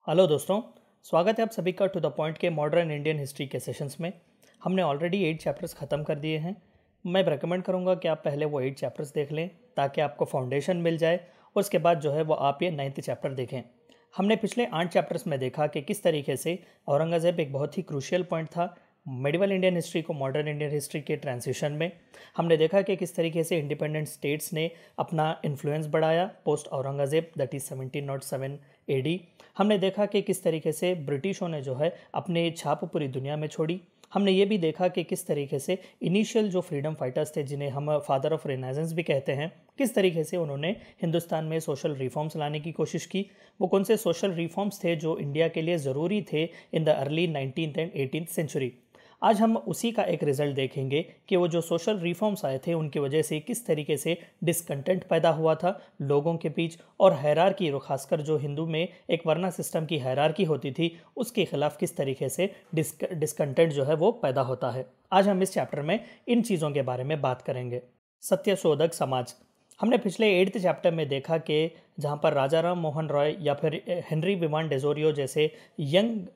Hello दोस्तों, स्वागत है आप सभी का टू द पॉइंट के मॉडर्न इंडियन हिस्ट्री के सेशंस में। हमने ऑलरेडी 8 चैप्टर्स ख़त्म कर दिए हैं। मैं रेकमेंड करूंगा कि आप पहले वो 8 चैप्टर्स देख लें ताकि आपको फाउंडेशन मिल जाए और उसके बाद जो है वो आप ये 9th चैप्टर देखें। हमने पिछले 8 चैप्टर्स में देखा कि किस तरीके से औरंगज़ेब एक बहुत ही क्रूशियल पॉइंट था मेडिवल इंडियन हिस्ट्री को मॉडर्न इंडियन हिस्ट्री के ट्रांजिशन में। हमने देखा कि किस तरीके से इंडिपेंडेंट स्टेट्स ने अपना इन्फ्लुएंस बढ़ाया post Aurangzeb, that is 1707 AD। हमने देखा कि किस तरीके से ब्रिटिशों ने जो है अपने छाप पूरी दुनिया में छोड़ी। हमने ये भी देखा कि किस तरीके से इनिशियल जो फ्रीडम फाइटर्स थे, जिन्हें हम फादर ऑफ रेनेसेंस भी कहते हैं, किस तरीके से उन्होंने हिंदुस्तान में सोशल रिफॉर्म्स लाने की कोशिश की। वो कौन से सोशल रिफॉर्म्स थे जो इंडिया के लिए ज़रूरी थे in the early 19th and 18th century. आज हम उसी का एक रिजल्ट देखेंगे कि वो जो सोशल रिफॉर्म्स आए थे उनकी वजह से किस तरीके से डिसकंटेंट पैदा हुआ था लोगों के बीच, और हायरार्की, खासकर जो हिंदू में एक वर्ना सिस्टम की हायरार्की होती थी, उसके खिलाफ किस तरीके से डिसकंटेंट जो है वो पैदा होता है। आज हम इस चैप्टर में इन चीज़ों के बारे में बात करेंगे। सत्यशोधक समाज। हमने पिछले 8th चैप्टर में देखा कि जहाँ पर राजा राम मोहन रॉय या फिर हेनरी विवान डेजोरियो जैसे यंग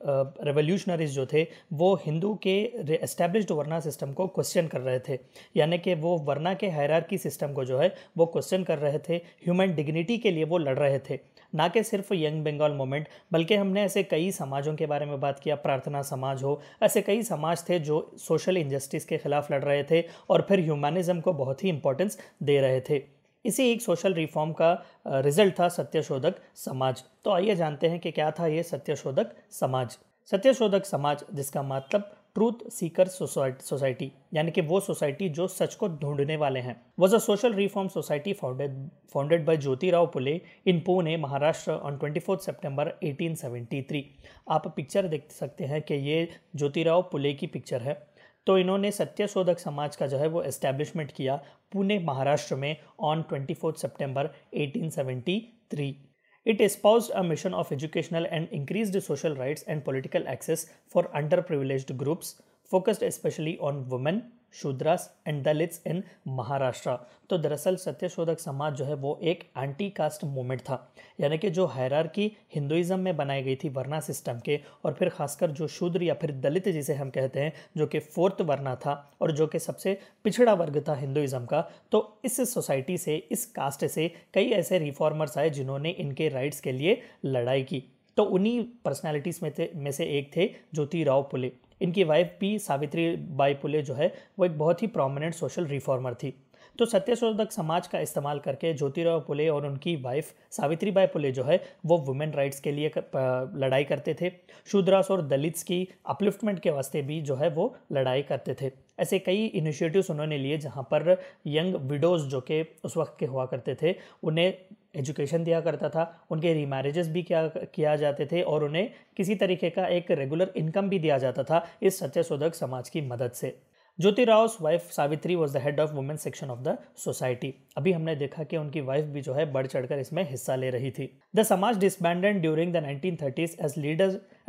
रेवोल्यूशनरीज जो थे वो हिंदू के एस्टैब्लिश्ड वर्ना सिस्टम को क्वेश्चन कर रहे थे, यानी कि वो वर्ना के हायरार्की सिस्टम को जो है वो क्वेश्चन कर रहे थे। ह्यूमन डिग्निटी के लिए वो लड़ रहे थे, ना कि सिर्फ यंग बंगाल मूवमेंट, बल्कि हमने ऐसे कई समाजों के बारे में बात किया। प्रार्थना समाज हो, ऐसे कई समाज थे जो सोशल इनजस्टिस के खिलाफ लड़ रहे थे और फिर ह्यूमनिज्म को बहुत ही इंपॉर्टेंस दे रहे थे। इसी एक सोशल रिफॉर्म का रिजल्ट था सत्यशोधक समाज। तो आइए जानते हैं कि क्या था ये सत्यशोधक समाज। सत्यशोधक समाज, जिसका मतलब ट्रूथ सीकर सोसाइटी, यानी कि वो सोसाइटी जो सच को ढूंढने वाले हैं, was a social reform society founded by Jyotirao Phule in Pune, Maharashtra on 24 सितंबर 1873। आप पिक्चर देख सकते हैं कि ये ज्योतिराव फुले की पिक्चर है। तो इन्होंने सत्यशोधक समाज का जो है वो एस्टैब्लिशमेंट किया पुणे, महाराष्ट्र में on 24 September 1873। It espoused a mission of educational and increased social rights and political access for underprivileged groups, focused especially on women, Shudras and Dalits in Maharashtra. तो दरअसल सत्यशोधक समाज जो है वो एक एंटी कास्ट मूवमेंट था, यानी कि जो हायरार्की हिंदुइज्म में बनाई गई थी वर्ना सिस्टम के, और फिर खासकर जो शूद्र या फिर दलित जिसे हम कहते हैं, जो कि 4th वर्ना था और जो कि सबसे पिछड़ा वर्ग था हिंदुइज्म का। तो इस सोसाइटी से, इस कास्ट से कई ऐसे रिफॉर्मर्स आए जिन्होंने इनके राइट्स के लिए लड़ाई की। तो उन्हीं पर्सनैलिटीज़ में से एक थे ज्योतिराव फुले। इनकी वाइफ भी सावित्री बाई फुले जो है वो एक बहुत ही प्रोमिनेंट सोशल रिफॉर्मर थी। तो सत्यशोधक समाज का इस्तेमाल करके ज्योतिराव फुले और उनकी वाइफ सावित्री बाई फुले जो है वो वुमेन राइट्स के लिए लड़ाई करते थे। शूद्रास और दलित्स की अपलिफ्टमेंट के वास्ते भी जो है वो लड़ाई करते थे। ऐसे कई इनिशिएटिव्स उन्होंने लिए जहाँ पर यंग विडोज़ जो कि उस वक्त के हुआ करते थे उन्हें एजुकेशन दिया करता था, उनके रीमैरिजेस भी किया जाते थे और उन्हें किसी तरीके का एक रेगुलर इनकम भी दिया जाता था इस सत्यशोधक समाज की मदद से। Jyotirao wife Savitri was the head of women section of the society. अभी हमने देखा कि उनकी वाइफ भी जो है बढ़ चढ़कर इसमें हिस्सा ले रही थी। The Samaj disbanded during the 1930s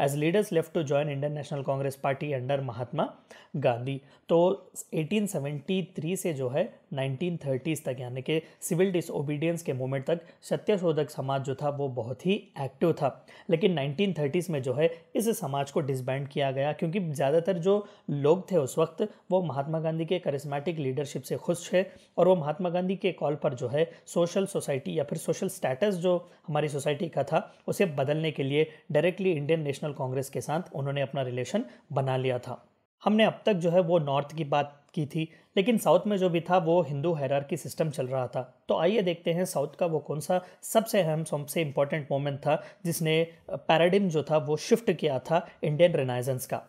as leaders left to join Indian National Congress party under Mahatma Gandhi. तो 1873 से जो है 1930s तक, यानी कि सिविल डिसओबीडियंस के मूवमेंट तक, सत्यशोधक समाज जो था वो बहुत ही एक्टिव था। लेकिन 1930s में जो है इस समाज को डिसबैंड किया गया, क्योंकि ज़्यादातर जो लोग थे उस वक्त वो महात्मा गांधी के करिश्मेटिक लीडरशिप से खुश थे और वो महात्मा गांधी के कॉल पर जो है सोशल सोसाइटी या फिर सोशल स्टेटस जो हमारी सोसाइटी का था उसे बदलने के लिए डायरेक्टली इंडियन नेशनल कांग्रेस के साथ उन्होंने अपना रिलेशन बना लिया था। हमने अब तक जो है वो नॉर्थ की बात की थी, लेकिन साउथ में जो भी था वो हिंदू हायरार्की सिस्टम चल रहा था। तो आइए देखते हैं साउथ का वो कौन सा सबसे अहम, सबसे इंपॉर्टेंट मोमेंट था जिसने पैराडिम जो था वो शिफ्ट किया था इंडियन रेनाइजेंस का,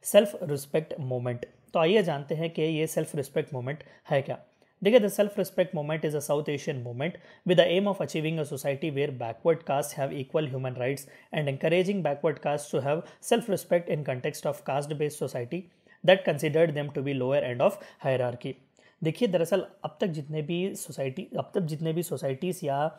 सेल्फ रिस्पेक्ट मूवमेंट। तो आइए जानते हैं कि ये सेल्फ रिस्पेक्ट मूवमेंट है क्या। देखिए, the self respect movement is a South Asian movement with the aim of achieving a society where backward caste have equal human rights and encouraging backward caste to have self respect in context of caste based society that considered them to be lower end of hierarchy। देखिए, दरअसल अब तक जितने भी societies या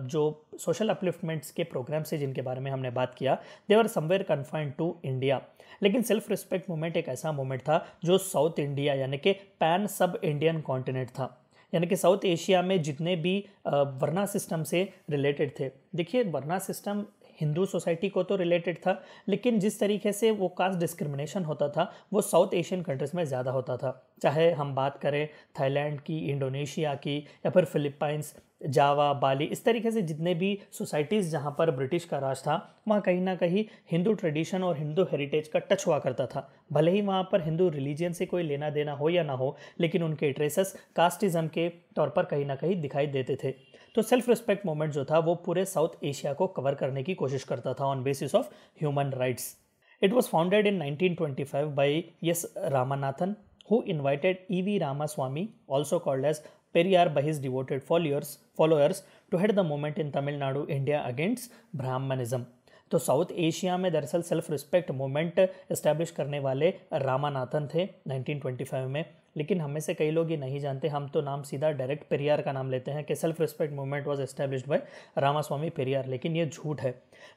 जो social अपलिफ्टमेंट्स के programmes हैं जिनके बारे में हमने बात किया, they were somewhere confined to India. लेकिन सेल्फ रिस्पेक्ट मूवमेंट एक ऐसा मूवमेंट था जो साउथ इंडिया यानी कि पैन सब इंडियन कॉन्टिनेंट था। यानी कि साउथ एशिया में जितने भी वर्ना सिस्टम से रिलेटेड थे। देखिए वर्ना सिस्टम हिंदू सोसाइटी को तो रिलेटेड था, लेकिन जिस तरीके से वो कास्ट डिस्क्रिमिनेशन होता था वो साउथ एशियन कंट्रीज़ में ज़्यादा होता था। चाहे हम बात करें थाईलैंड की, इंडोनेशिया की, या फिर फिलीपाइंस, जावा, बाली, इस तरीके से जितने भी सोसाइटीज़ जहाँ पर ब्रिटिश का राज था वहाँ कहीं ना कहीं हिंदू ट्रेडिशन और हिंदू हेरिटेज का टच हुआ करता था। भले ही वहाँ पर हिंदू रिलीजियन से कोई लेना देना हो या ना हो, लेकिन उनके ट्रेसेस कास्टिज़म के तौर पर कहीं ना कहीं दिखाई देते थे। तो सेल्फ रिस्पेक्ट मूवमेंट जो था वो पूरे साउथ एशिया को कवर करने की कोशिश करता था on basis of human rights. It was founded in 1925 by S. Ramanathan, who invited E.V. Ramaswamy, also called as Periyar by his devoted followers, to head the movement in Tamil Nadu, India against Brahmanism. तो south Asia में दरअसल self respect movement establish करने वाले रामानाथन थे 1925 में, लेकिन हमें से कई लोग ये नहीं जानते। हम तो नाम सीधा डायरेक्ट पेरियार का नाम लेते हैं कि self respect movement was established by Ramaswamy Periyar, लेकिन ये झूठ है।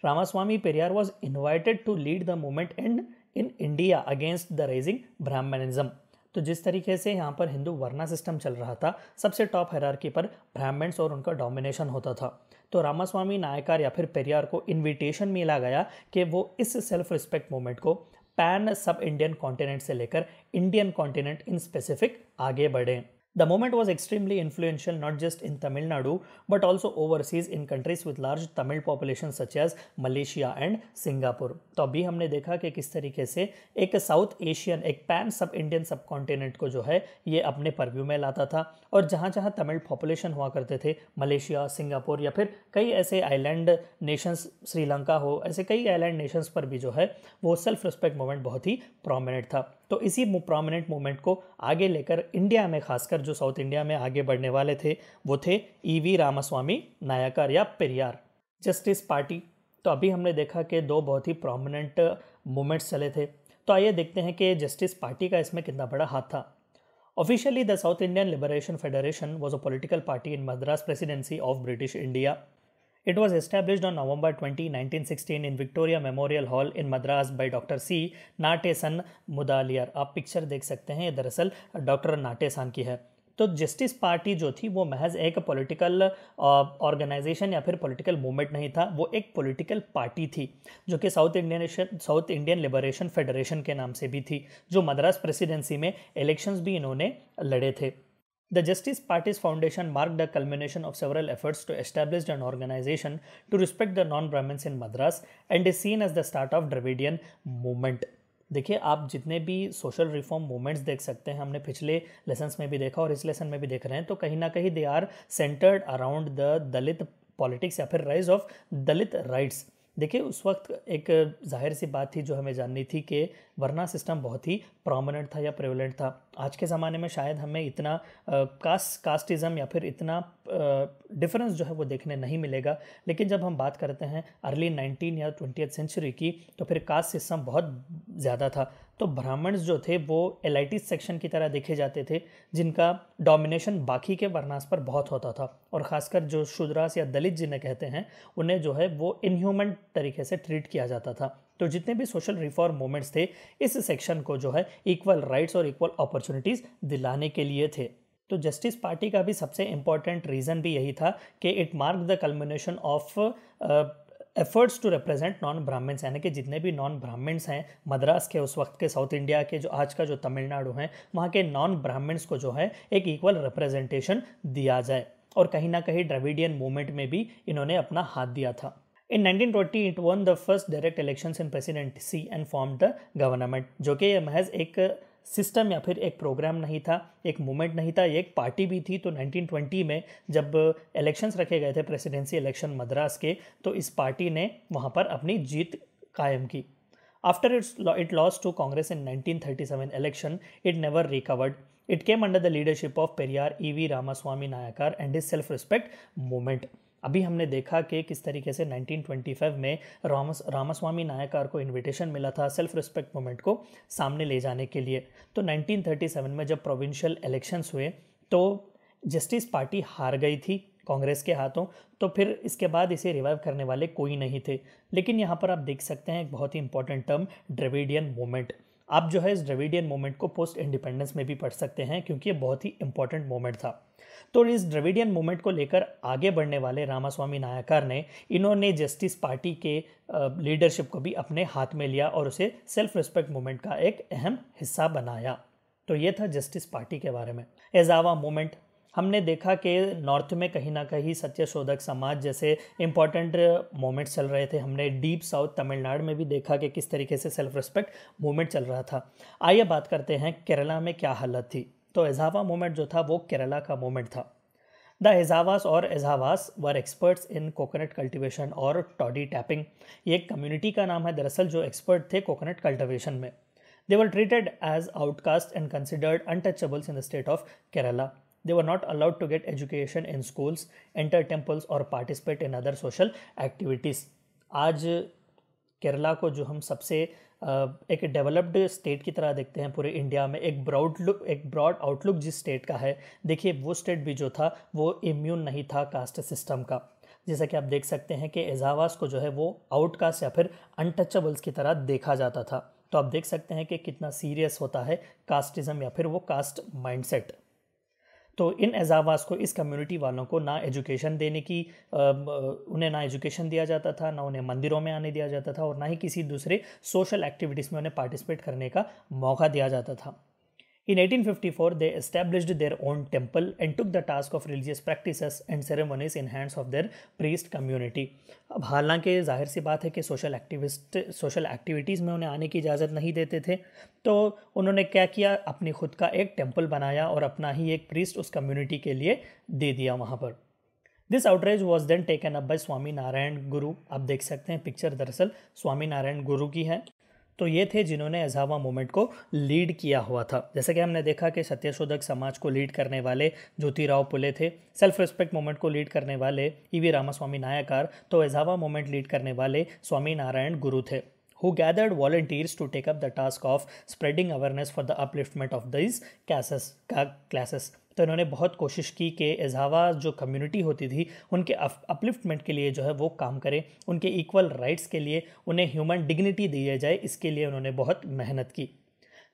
Ramaswamy Periyar was invited to lead the movement in India against the rising Brahmanism. तो जिस तरीके से यहाँ पर हिंदू वर्ना सिस्टम चल रहा था, सबसे टॉप हायरार्की पर ब्राह्मण्स और उनका डोमिनेशन होता था। तो रामास्वामी नायकर या फिर पेरियार को इनविटेशन मिला गया कि वो इस सेल्फ रिस्पेक्ट मूवमेंट को पैन सब इंडियन कॉन्टिनेंट से लेकर इंडियन कॉन्टिनेंट इन स्पेसिफिक आगे बढ़ें। The movement was extremely influential not just in Tamil Nadu but also overseas in countries with large Tamil populations such as Malaysia and Singapore. तो अभी हमने देखा कि किस तरीके से एक साउथ एशियन, एक पैन सब इंडियन सब कॉन्टिनेंट को जो है ये अपने परव्यू में लाता था, और जहाँ जहाँ तमिल पॉपुलेशन हुआ करते थे, मलेशिया, सिंगापुर या फिर कई ऐसे आइलैंड नेशंस, श्रीलंका हो, ऐसे कई आइलैंड नेशंस पर भी जो है वो सेल्फ रिस्पेक्ट मूवमेंट बहुत ही प्रोमिनेंट था। तो इसी प्रोमिनेंट मूवमेंट को आगे लेकर इंडिया में, खासकर जो साउथ इंडिया में आगे बढ़ने वाले थे वो थे E.V. रामास्वामी नायकर या पेरियार। जस्टिस पार्टी, तो अभी हमने देखा कि दो बहुत ही प्रोमिनेंट मूवमेंट्स चले थे, तो आइए देखते हैं कि जस्टिस पार्टी का इसमें कितना बड़ा हाथ था। Officially the south Indian liberation federation was a political party in Madras presidency of British India. It was established on November 20, 1916 in Victoria Memorial Hall in Madras by Dr. C. Natesan Mudaliar. आप picture देख सकते हैं, ये दरअसल डॉक्टर नाटेसन की है। तो justice party जो थी वो महज एक पॉलिटिकल ऑर्गेनाइजेशन या फिर पॉलिटिकल मूवमेंट नहीं था, वो एक पॉलिटिकल पार्टी थी जो कि साउथ इंडियन लिबरेशन फेडरेशन के नाम से भी थी, जो मद्रास प्रेसिडेंसी में इलेक्शंस भी इन्होंने लड़े थे। The Justice Party's foundation marked the culmination of several efforts to establish an organization to respect the non-Brahmins in Madras and is seen as the start of Dravidian movement. देखिए, आप जितने भी social reform movements देख सकते हैं, हमने पिछले lessons में भी देखा और इस लेसन में भी देख रहे हैं, तो कहीं ना कहीं they are centred around the Dalit politics या फिर राइज ऑफ दलित राइट्स। देखिए, उस वक्त एक जाहिर सी बात थी जो हमें जाननी थी कि वर्ना सिस्टम बहुत ही प्रोमिनेंट था या प्रेवलेंट था। आज के ज़माने में शायद हमें इतना कास्टिज़म या फिर इतना डिफरेंस जो है वो देखने नहीं मिलेगा, लेकिन जब हम बात करते हैं अर्ली 19 या 20th सेंचुरी की, तो फिर कास्ट सिस्टम बहुत ज़्यादा था। तो ब्राह्मण्स जो थे वो एलाइटिस सेक्शन की तरह देखे जाते थे, जिनका डोमिनेशन बाकी के वर्नास पर बहुत होता था, और ख़ासकर जो शूद्रास या दलित जिन्हें कहते हैं उन्हें जो है वो इनह्यूमन तरीके से ट्रीट किया जाता था। तो जितने भी सोशल रिफॉर्म मूवमेंट्स थे, इस सेक्शन को जो है इक्वल राइट्स और इक्वल अपॉर्चुनिटीज़ दिलाने के लिए थे। तो जस्टिस पार्टी का भी सबसे इम्पॉर्टेंट रीज़न भी यही था कि it mark the culmination of efforts to represent non Brahmins, यानी कि जितने भी नॉन ब्राह्मण्स हैं मद्रास के, उस वक्त के साउथ इंडिया के, जो आज का जो तमिलनाडु हैं, वहाँ के नॉन ब्राह्मण्स को जो है एक इक्वल रिप्रेजेंटेशन दिया जाए, और कहीं ना कहीं द्रविडियन मूवमेंट में भी इन्होंने अपना हाथ दिया था। In 1920 it won the first direct elections in presidency and formed the government, जो कि महज एक सिस्टम या फिर एक प्रोग्राम नहीं था, एक मूवमेंट नहीं था, ये एक पार्टी भी थी। तो 1920 में जब इलेक्शंस रखे गए थे, प्रेसिडेंसी इलेक्शन मद्रास के, तो इस पार्टी ने वहाँ पर अपनी जीत कायम की। After it lost to Congress in 1937 election, it never recovered. It came under the leadership of Periyar E.V. Ramaswamy Naicker and his self respect movement. अभी हमने देखा कि किस तरीके से 1925 में रामास्वामी नायकर को इनविटेशन मिला था सेल्फ रिस्पेक्ट मूवमेंट को सामने ले जाने के लिए। तो 1937 में जब प्रोविंशियल इलेक्शंस हुए तो जस्टिस पार्टी हार गई थी कांग्रेस के हाथों, तो फिर इसके बाद इसे रिवाइव करने वाले कोई नहीं थे। लेकिन यहाँ पर आप देख सकते हैं एक बहुत ही इंपॉर्टेंट टर्म, द्रविडियन मूवमेंट। आप जो है इस द्रविडियन मूवमेंट को पोस्ट इंडिपेंडेंस में भी पढ़ सकते हैं क्योंकि ये बहुत ही इंपॉर्टेंट मूवमेंट था। तो इस द्रविडियन मूवमेंट को लेकर आगे बढ़ने वाले रामास्वामी नायकर ने इन्होंने जस्टिस पार्टी के लीडरशिप को भी अपने हाथ में लिया और उसे सेल्फ रिस्पेक्ट मूवमेंट का एक अहम हिस्सा बनाया। तो ये था जस्टिस पार्टी के बारे में। एजावा मूवमेंट, हमने देखा कि नॉर्थ में कहीं ना कहीं सत्यशोधक समाज जैसे इंपॉर्टेंट मूवमेंट्स चल रहे थे। हमने डीप साउथ तमिलनाडु में भी देखा कि किस तरीके से सेल्फ रिस्पेक्ट मूवमेंट चल रहा था। आइए बात करते हैं केरला में क्या हालत थी। तो एजावा मूवमेंट जो था वो केरला का मूवमेंट था। द एजावास और एजावास वर एक्सपर्ट्स इन कोकोनट कल्टिवेशन और टॉडी टैपिंग। ये एक कम्युनिटी का नाम है दरअसल जो एक्सपर्ट थे कोकोनट कल्टिवेशन में। They were treated as outcaste and considered untouchables in the state of Kerala. They were not allowed to get education in schools, enter temples or participate in other social activities. आज केरला को जो हम सबसे एक developed state की तरह देखते हैं पूरे इंडिया में, एक ब्रॉड आउटलुक जिस स्टेट का है, देखिए वो स्टेट भी जो था वो इम्यून नहीं था कास्ट सिस्टम का। जैसा कि आप देख सकते हैं कि एजावास को जो है वो आउटकास्ट या फिर अनटचेबल्स की तरह देखा जाता था। तो आप देख सकते हैं कि कितना सीरियस होता है कास्टिज्म या फिर वो कास्ट माइंडसेट। तो इन एजावास को, इस कम्युनिटी वालों को ना एजुकेशन देने की उन्हें ना एजुकेशन दिया जाता था, ना उन्हें मंदिरों में आने दिया जाता था और ना ही किसी दूसरे सोशल एक्टिविटीज़ में उन्हें पार्टिसिपेट करने का मौका दिया जाता था। In 1854, they established their own temple and took the task of religious practices and ceremonies in hands of their priest community. अब हालांकि जाहिर सी बात है कि सोशल एक्टिविटीज़ में उन्हें आने की इजाज़त नहीं देते थे, तो उन्होंने क्या किया, अपनी खुद का एक टेम्पल बनाया और अपना ही एक प्रीस्ट उस कम्युनिटी के लिए दे दिया वहाँ पर। This outrage was then taken up by Swami Narayana Guru. आप देख सकते हैं पिक्चर दरअसल स्वामी नारायण गुरु की है। तो ये थे जिन्होंने एजावा मूवमेंट को लीड किया हुआ था। जैसे कि हमने देखा कि सत्यशोधक समाज को लीड करने वाले ज्योतिराव फुले थे, सेल्फ रिस्पेक्ट मूवमेंट को लीड करने वाले ईवी रामास्वामी नायकर, तो एजावा मूवमेंट लीड करने वाले स्वामी नारायण गुरु थे, who gathered volunteers to take up the task of spreading awareness for the upliftment of these classes. तो इन्होंने बहुत कोशिश की कि एजावा जो कम्युनिटी होती थी उनके अपलिफ्टमेंट के लिए जो है वो काम करें, उनके इक्वल राइट्स के लिए, उन्हें ह्यूमन डिग्निटी दी जाए, इसके लिए उन्होंने बहुत मेहनत की।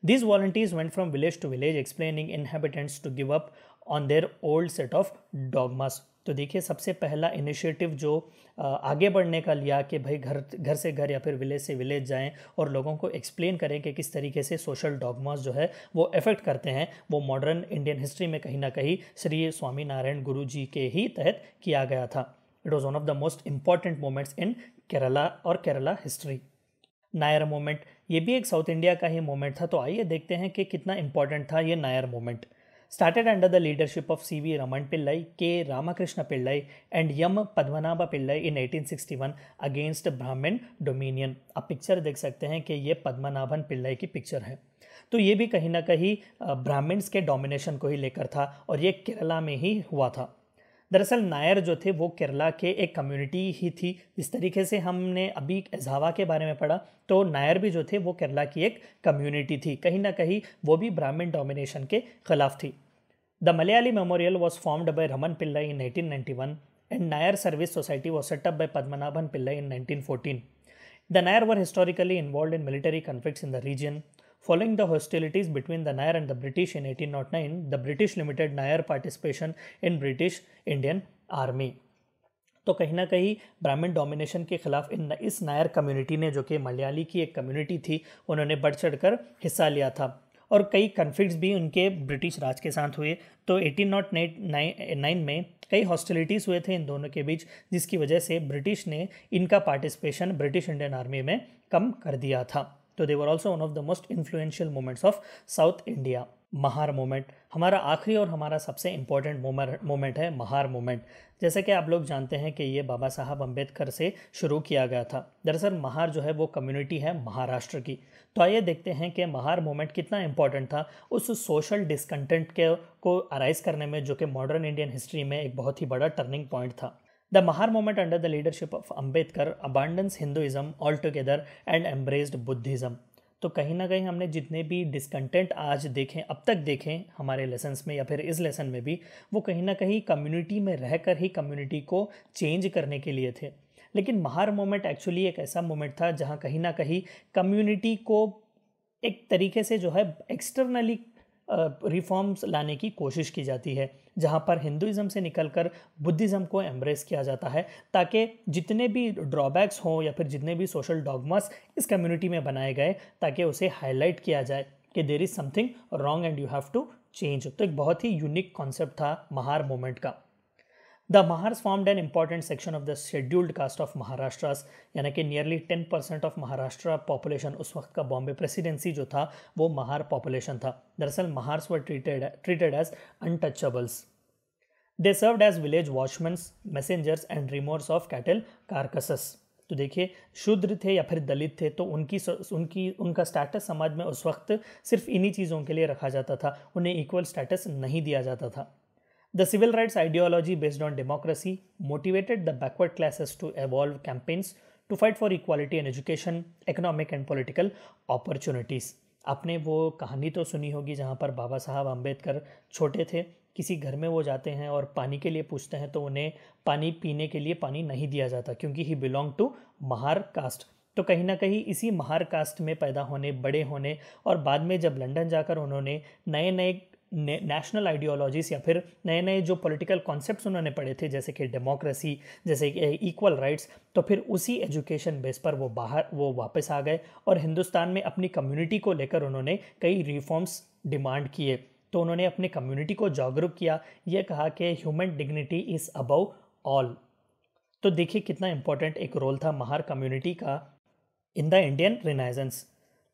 These volunteers went from village to village explaining inhabitants to give up on their old set of dogmas. तो देखिए सबसे पहला इनिशिएटिव जो आगे बढ़ने का लिया कि भाई घर से घर या फिर विलेज से विलेज जाएं और लोगों को एक्सप्लेन करें कि किस तरीके से सोशल डॉगमास जो है वो अफेक्ट करते हैं, वो मॉडर्न इंडियन हिस्ट्री में कहीं ना कहीं श्री स्वामी नारायण गुरु जी के ही तहत किया गया था। It was one of the most important moments इन केरला और केरला हिस्ट्री। नायर मूवमेंट, ये भी एक साउथ इंडिया का ही मूवमेंट था। तो आइए देखते हैं कि कितना इंपॉर्टेंट था ये Nair movement. Started under the leadership of C.V. Raman Pillai, K. Ramakrishna Pillai and M. Padmanabha Pillai in 1861 against Brahmin dominion. आप पिक्चर देख सकते हैं कि ये पद्मनाभन पिल्लाई की पिक्चर है। तो ये भी कहीं ना कहीं ब्राह्मण्स के डोमिनेशन को ही लेकर था और ये केरला में ही हुआ था। दरअसल नायर जो थे वो केरला के एक कम्युनिटी ही थी। जिस तरीके से हमने अभी एजावा के बारे में पढ़ा, तो नायर भी जो थे वो केरला की एक कम्युनिटी थी, कहीं ना कहीं वो भी ब्राह्मण डोमिनेशन के खिलाफ थी। The Malayali memorial was formed by Raman Pillai in 1891 and Nair service society was set up by Padmanabhan Pillai in 1914. The Nair were historically involved in military conflicts in the region. Following the hostilities between the Nair and the British in 1809, the British limited Nair participation in British Indian Army. तो कहीं ना कहीं ब्राह्मण domination के खिलाफ इस Nair community ने, जो कि मलयाली की एक कम्युनिटी थी, उन्होंने बढ़ चढ़कर हिस्सा लिया था और कई कन्फ्लिक्ट्स भी उनके ब्रिटिश राज के साथ हुए। तो 1809 में कई हॉस्टिलिटीज़ हुए थे इन दोनों के बीच, जिसकी वजह से ब्रिटिश ने इनका पार्टिसिपेशन ब्रिटिश इंडियन आर्मी में कम कर दिया था। तो they were also one of the most influential moments of South India. Mahar moment हमारा आखिरी और हमारा सबसे इम्पोर्टेंट मोमेंट है, महार मोमेंट। जैसे कि आप लोग जानते हैं कि ये बाबा साहब अम्बेडकर से शुरू किया गया था। दरअसल महार जो है वो कम्युनिटी है महाराष्ट्र की। तो आइए देखते हैं कि महार मोमेंट कितना इंपॉर्टेंट था उस सोशल डिसकंटेंट को अराइज करने में, जो कि मॉडर्न इंडियन हिस्ट्री में एक बहुत ही बड़ा टर्निंग पॉइंट था। The Mahar movement under the leadership of Ambedkar abandons Hinduism altogether and embraced Buddhism. तो कहीं ना कहीं हमने जितने भी डिसकंटेंट आज देखें, अब तक देखें हमारे लेसन्स में या फिर इस लेसन में भी, वो कहीं ना कहीं कम्युनिटी में रहकर ही कम्युनिटी को चेंज करने के लिए थे। लेकिन महार मूवमेंट एक्चुअली एक ऐसा मूवमेंट था जहाँ कहीं ना कहीं कम्युनिटी को एक तरीके से जो है एक्सटर्नली रिफॉर्म्स लाने की कोशिश की जाती है, जहाँ पर हिंदुइज्म से निकलकर बुद्धिज़्म को एम्ब्रेस किया जाता है, ताकि जितने भी ड्रॉबैक्स हों या फिर जितने भी सोशल डॉगमास इस कम्युनिटी में बनाए गए, ताकि उसे हाईलाइट किया जाए कि there is something wrong and you have to change. तो एक बहुत ही यूनिक कॉन्सेप्ट था महार मूवमेंट का। The Mahars formed an important section of the scheduled caste of Maharashtra, यानी कि नियरली 10% ऑफ महाराष्ट्र पॉपुलेशन, उस वक्त का बॉम्बे प्रेसिडेंसी जो था वो महार पॉपुलेशन था। दरअसल Mahars were treated as untouchables. They served as village watchman, messengers and removers of cattle carcasses. तो देखिए, शूद्र थे या फिर दलित थे तो उनका स्टेटस समाज में उस वक्त सिर्फ इन्हीं चीज़ों के लिए रखा जाता था, उन्हें इक्वल स्टेटस नहीं दिया जाता था। The civil rights ideology based on democracy motivated the backward classes to evolve campaigns to fight for equality in education, economic and political opportunities. आपने वो कहानी तो सुनी होगी जहाँ पर बाबा साहब अम्बेडकर छोटे थे, किसी घर में वो जाते हैं और पानी के लिए पूछते हैं तो उन्हें पानी पीने के लिए पानी नहीं दिया जाता, क्योंकि ही बिलोंग टू महार कास्ट। तो कहीं ना कहीं इसी महार कास्ट में पैदा होने, बड़े होने और बाद में जब लंदन जाकर उन्होंने नए नए नेशनल आइडियोलॉजीज या फिर नए नए जो पॉलिटिकल कॉन्सेप्ट्स उन्होंने पढ़े थे, जैसे कि डेमोक्रेसी, जैसे कि इक्वल राइट्स, तो फिर उसी एजुकेशन बेस पर वो वापस आ गए और हिंदुस्तान में अपनी कम्युनिटी को लेकर उन्होंने कई रिफॉर्म्स डिमांड किए। तो उन्होंने अपनी कम्युनिटी को जागरूक किया, ये कहा कि human dignity is above all. तो देखिए कितना इंपॉर्टेंट एक रोल था महार कम्युनिटी का in the Indian renaissance.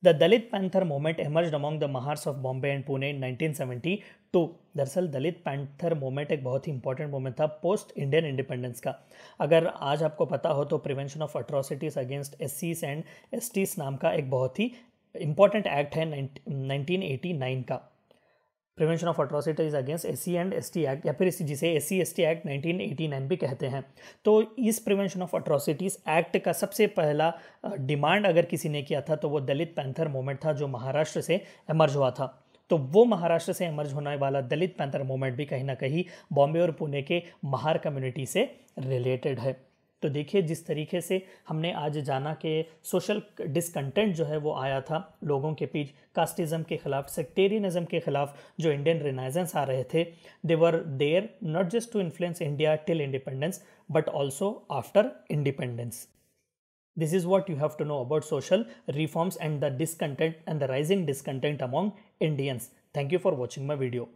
The Dalit Panther movement emerged among the Mahars of Bombay and Pune in 1972। दरअसल दलित पैंथर मूवमेंट एक बहुत ही इंपॉर्टेंट मूवमेंट था पोस्ट इंडियन इंडिपेंडेंस का। अगर आज आपको पता हो तो prevention of atrocities against SCs and STs नाम का एक बहुत ही इंपॉर्टेंट एक्ट है 1989 का। Prevention of atrocities against SC and ST act, या फिर जिसे SC ST एक्ट 1989 भी कहते हैं। तो इस प्रिवेंशन ऑफ अट्रॉसिटीज़ एक्ट का सबसे पहला डिमांड अगर किसी ने किया था तो वो दलित पैंथर मूवमेंट था, जो महाराष्ट्र से एमर्ज हुआ था। तो वो महाराष्ट्र से एमर्ज होने वाला दलित पैंथर मूवमेंट भी कहीं ना कहीं बॉम्बे और पुणे के महार कम्युनिटी से रिलेटेड है। तो देखिए जिस तरीके से हमने आज जाना कि सोशल डिसकंटेंट जो है वो आया था लोगों के बीच, कास्टिज्म के खिलाफ, सेक्टेरियनिज्म के खिलाफ जो इंडियन रिनाइजेंस आ रहे थे, they were there not just to influence India till independence but also after independence. This is what you have to know about social reforms and the discontent and the rising discontent among Indians. Thank you for watching my video.